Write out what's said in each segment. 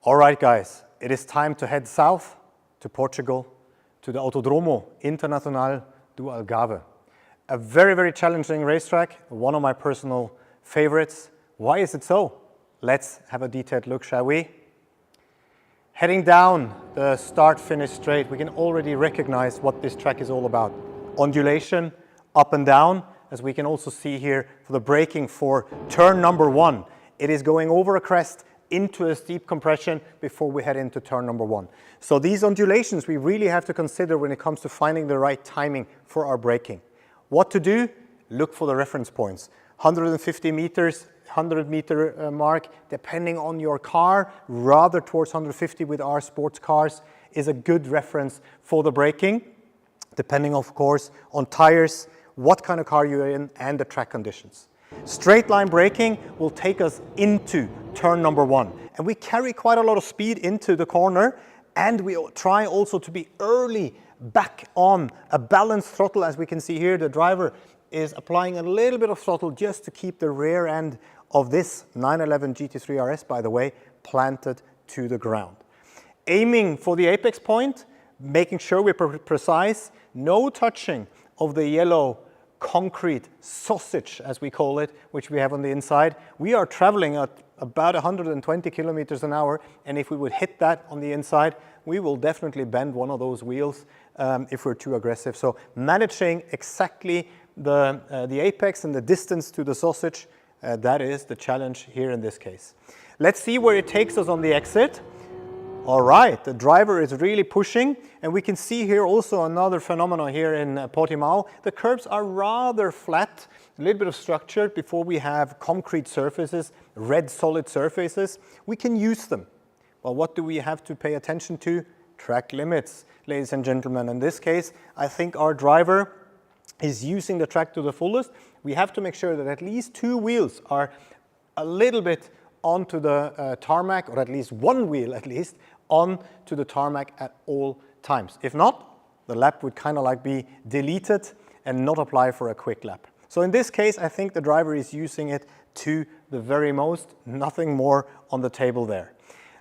All right, guys, it is time to head south to Portugal, to the Autodromo Internacional do Algarve. A very, very challenging racetrack, one of my personal favorites. Why is it so? Let's have a detailed look, shall we? Heading down the start-finish straight, we can already recognize what this track is all about. Ondulation, up and down, as we can also see here for the braking for turn number 1. It is going over a crest into a steep compression before we head into turn number 1. So these undulations we really have to consider when it comes to finding the right timing for our braking. What to do? Look for the reference points. 150 meters, 100-meter mark, depending on your car, rather towards 150 with our sports cars, is a good reference for the braking, depending, of course, on tires, what kind of car you're in, and the track conditions. Straight line braking will take us into turn number 1. And we carry quite a lot of speed into the corner, and we try also to be early back on a balanced throttle. As we can see here, the driver is applying a little bit of throttle just to keep the rear end of this 911 GT3 RS, by the way, planted to the ground. Aiming for the apex point, making sure we're precise, no touching of the yellow concrete sausage, as we call it, which we have on the inside. We are traveling at about 120 kilometers an hour, and if we would hit that on the inside, we will definitely bend one of those wheels if we're too aggressive. So managing exactly the apex and the distance to the sausage, that is the challenge here in this case. Let's see where it takes us on the exit. All right, the driver is really pushing, and we can see here also another phenomenon here in Portimao. The curbs are rather flat, a little bit of structure before we have concrete surfaces, red solid surfaces. We can use them. Well, what do we have to pay attention to? Track limits, ladies and gentlemen. In this case, I think our driver is using the track to the fullest. We have to make sure that at least 2 wheels are a little bit onto the tarmac, or at least 1 wheel at least onto the tarmac at all times. If not, the lap would kind of like be deleted and not apply for a quick lap. So in this case, I think the driver is using it to the very most, nothing more on the table there.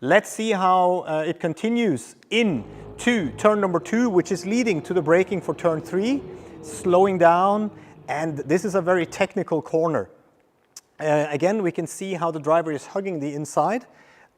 Let's see how it continues into turn number 2, which is leading to the braking for turn 3, slowing down, and this is a very technical corner. Again, we can see how the driver is hugging the inside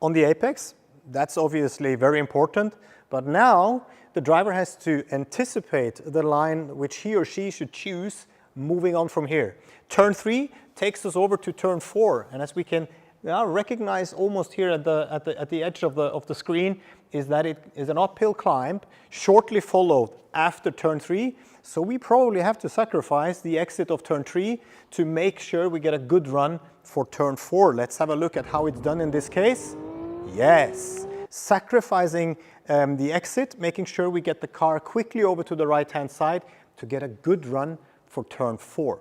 on the apex. That's obviously very important, but now the driver has to anticipate the line which he or she should choose moving on from here. Turn 3 takes us over to turn 4, and as we can now recognize almost here at the edge of the screen, is that it is an uphill climb shortly followed after turn 3. So we probably have to sacrifice the exit of turn 3 to make sure we get a good run for turn 4. Let's have a look at how it's done in this case. Yes, sacrificing the exit, making sure we get the car quickly over to the right-hand side to get a good run for turn 4.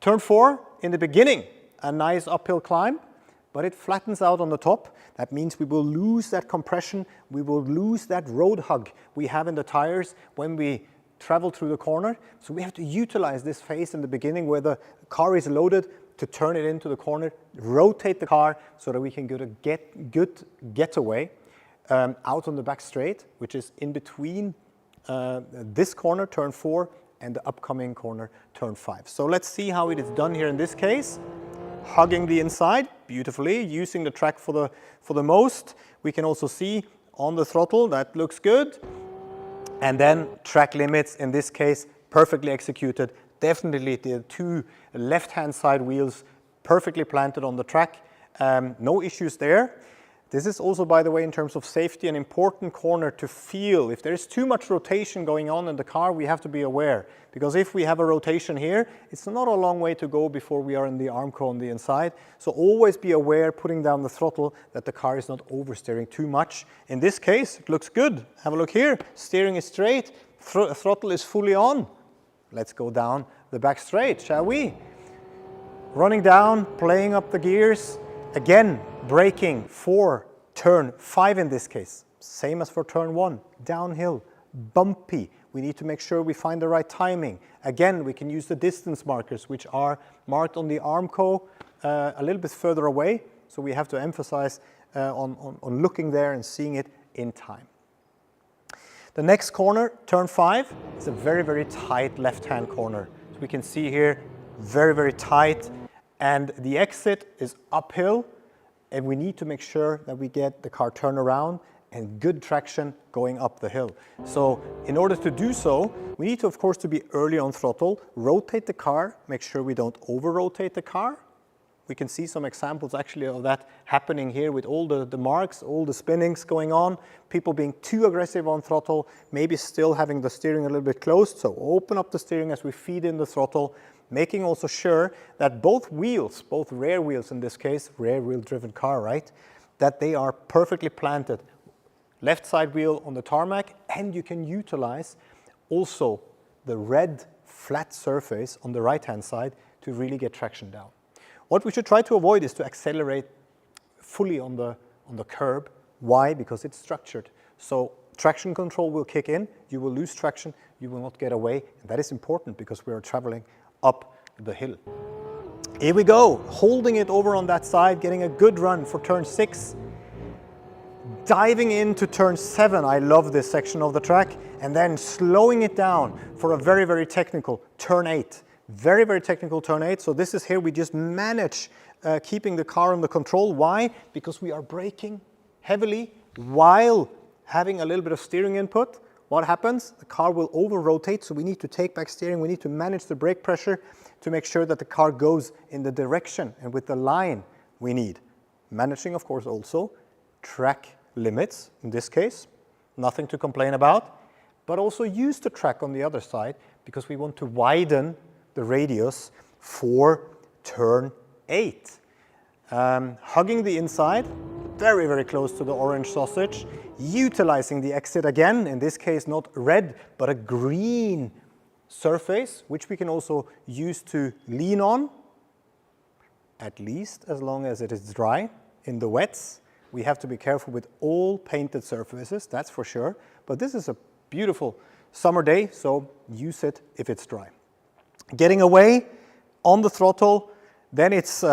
Turn 4, in the beginning, a nice uphill climb, but it flattens out on the top. That means we will lose that compression, we will lose that road hug we have in the tires when we travel through the corner. So we have to utilize this phase in the beginning where the car is loaded to turn it into the corner, rotate the car so that we can get a good getaway out on the back straight, which is in between this corner, turn 4, and the upcoming corner, turn 5. So let's see how it is done here in this case. Hugging the inside beautifully, using the track for the most. We can also see on the throttle, that looks good. And then track limits, in this case, perfectly executed. Definitely the 2 left-hand side wheels perfectly planted on the track. No issues there. This is also, by the way, in terms of safety, an important corner to feel. If there's too much rotation going on in the car, we have to be aware. Because if we have a rotation here, it's not a long way to go before we are in the armco on the inside. So always be aware, putting down the throttle, that the car is not oversteering too much. In this case, it looks good. Have a look here. Steering is straight. Throttle is fully on. Let's go down the back straight, shall we? Running down, playing up the gears. Again, braking for turn 5 in this case. Same as for turn 1. Downhill, bumpy. We need to make sure we find the right timing. Again, we can use the distance markers, which are marked on the armco a little bit further away. So we have to emphasize on looking there and seeing it in time. The next corner, turn 5, is a very, very tight left-hand corner. So we can see here, very, very tight, and the exit is uphill, and we need to make sure that we get the car turned around and good traction going up the hill. So in order to do so, we need to, of course, to be early on throttle, rotate the car, make sure we don't over-rotate the car. We can see some examples actually of that happening here with all the marks, all the spinnings going on, people being too aggressive on throttle, maybe still having the steering a little bit closed. So open up the steering as we feed in the throttle, making also sure that both wheels, both rear wheels in this case, rear wheel driven car, right, that they are perfectly planted. Left side wheel on the tarmac, and you can utilize also the red flat surface on the right hand side to really get traction down. What we should try to avoid is to accelerate fully on the curb. Why? Because it's structured. So traction control will kick in, you will lose traction, you will not get away, and that is important because we are traveling up the hill. Here we go, holding it over on that side, getting a good run for turn 6. Diving into turn 7, I love this section of the track, and then slowing it down for a very, very technical turn 8. Very, very technical turn 8. So this is here, we just manage keeping the car under control. Why? Because we are braking heavily while having a little bit of steering input. What happens? The car will over-rotate, so we need to take back steering. We need to manage the brake pressure to make sure that the car goes in the direction and with the line we need. Managing, of course, also track limits, in this case, nothing to complain about, but also use the track on the other side because we want to widen the radius for turn 8. Hugging the inside, very, very close to the orange sausage, utilizing the exit again, in this case not red, but a green surface, which we can also use to lean on, at least as long as it is dry. In the wets, we have to be careful with all painted surfaces, that's for sure, but this is a beautiful summer day, so use it if it's dry. Getting away on the throttle, then it's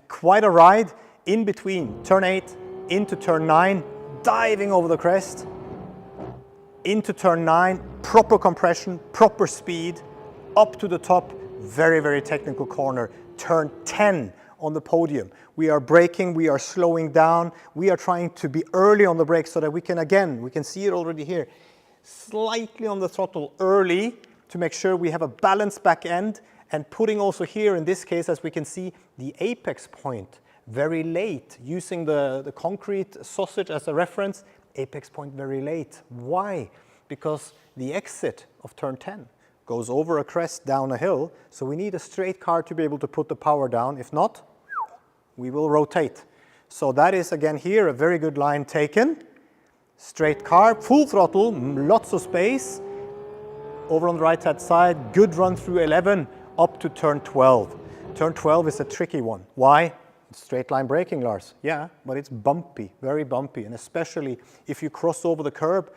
quite a ride in between turn 8 into turn 9, diving over the crest, into turn 9, proper compression, proper speed, up to the top, very, very technical corner, turn 10 on the podium. We are braking, we are slowing down, we are trying to be early on the brakes so that we can, again, we can see it already here, slightly on the throttle early, to make sure we have a balanced back end, and putting also here, in this case, as we can see, the apex point very late, using the concrete sausage as a reference, apex point very late. Why? Because the exit of turn 10 goes over a crest down a hill, so we need a straight car to be able to put the power down. If not, we will rotate. So that is, again here, a very good line taken. Straight car, full throttle, lots of space. Over on the right hand side, good run through 11 up to turn 12. Turn 12 is a tricky one. Why? Straight line braking, Lars. Yeah, but it's bumpy, very bumpy. And especially if you cross over the curb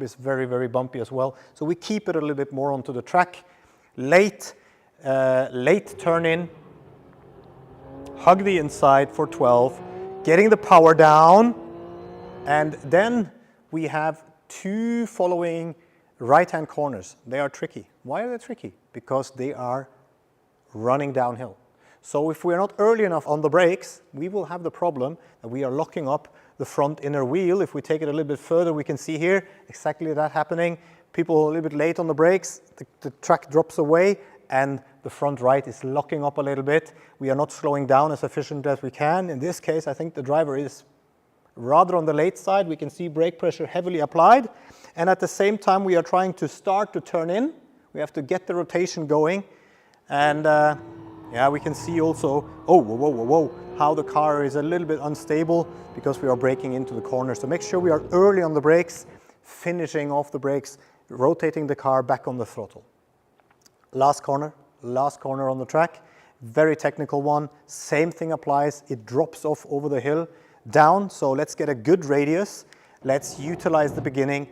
is very, very bumpy as well. So we keep it a little bit more onto the track. Late turn in, hug the inside for 12, getting the power down. And then we have two following right-hand corners. They are tricky. Why are they tricky? Because they are running downhill. So if we're not early enough on the brakes, we will have the problem that we are locking up the front inner wheel. If we take it a little bit further, we can see here exactly that happening. People a little bit late on the brakes, the track drops away and the front right is locking up a little bit. We are not slowing down as efficient as we can. In this case, I think the driver is rather on the late side. We can see brake pressure heavily applied. And at the same time, we are trying to start to turn in. We have to get the rotation going. And yeah, we can see also, whoa, how the car is a little bit unstable because we are braking into the corner. So make sure we are early on the brakes, finishing off the brakes, rotating the car back on the throttle. Last corner on the track, very technical one. Same thing applies, it drops off over the hill, down. So let's get a good radius. Let's utilize the beginning,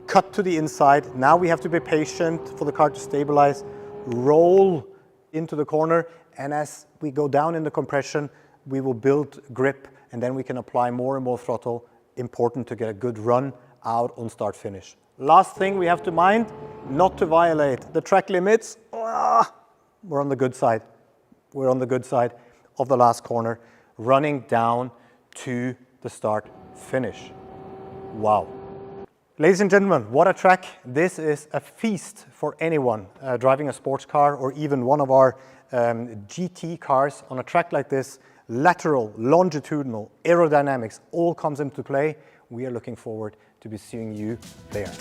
cut to the inside. Now we have to be patient for the car to stabilize, roll into the corner, and as we go down in the compression, we will build grip, and then we can apply more and more throttle. Important to get a good run out on start finish. Last thing we have to mind, not to violate the track limits. We're on the good side. We're on the good side of the last corner, running down to the start finish. Wow. Ladies and gentlemen, what a track. This is a feast for anyone driving a sports car or even one of our GT cars. On a track like this, lateral, longitudinal, aerodynamics all comes into play. We are looking forward to be seeing you there.